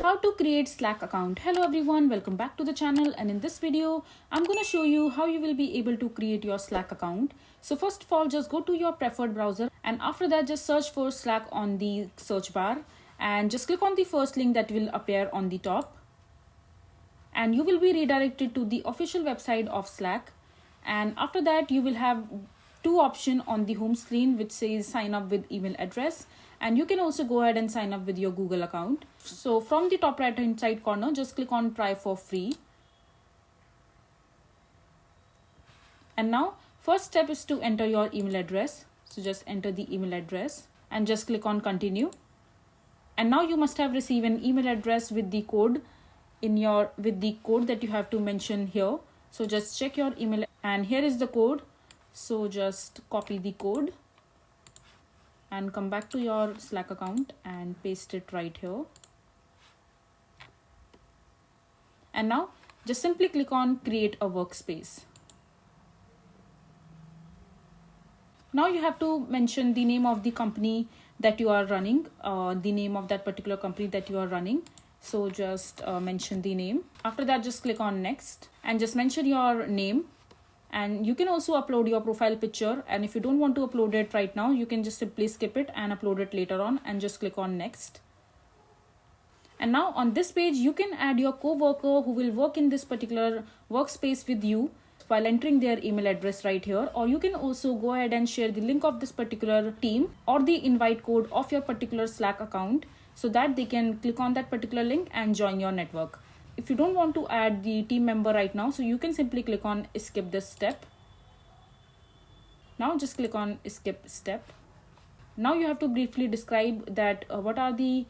How to create Slack account. Hello everyone, welcome back to the channel, and in this video I'm going to show you how you will be able to create your Slack account. So first of all, just go to your preferred browser, and after that just search for Slack on the search bar and just click on the first link that will appear on the top, and you will be redirected to the official website of Slack. And after that you will have two options on the home screen which says sign up with email address, and you can also go ahead and sign up with your Google account. So from the top right hand side corner, just click on try for free. And now first step is to enter your email address. So just enter the email address and just click on continue. And now you must have received an email address with the code that you have to mention here. So just check your email, and here is the code. So just copy the code and come back to your Slack account and paste it right here. And now just simply click on create a workspace. Now you have to mention the name of the company that you are running, the name of that particular company that you are running. So just mention the name. After that just click on next and just mention your name. And you can also upload your profile picture, and if you don't want to upload it right now, you can just simply skip it and upload it later on, and just click on next. And now on this page you can add your co-worker who will work in this particular workspace with you while entering their email address right here, or you can also go ahead and share the link of this particular team or the invite code of your particular Slack account so that they can click on that particular link and join your network. If you don't want to add the team member right now, so you can simply click on skip this step. Now just click on skip step. Now you have to briefly describe that what are the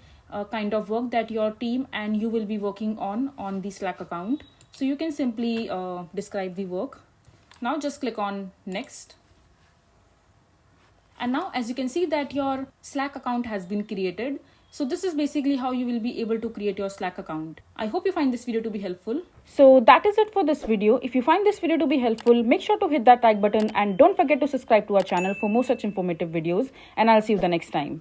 kind of work that your team and you will be working on the Slack account. So you can simply describe the work. Now just click on next. And now as you can see that your Slack account has been created. So this is basically how you will be able to create your Slack account. I hope you find this video to be helpful. So that is it for this video. If you find this video to be helpful, make sure to hit that like button and don't forget to subscribe to our channel for more such informative videos, and I'll see you the next time.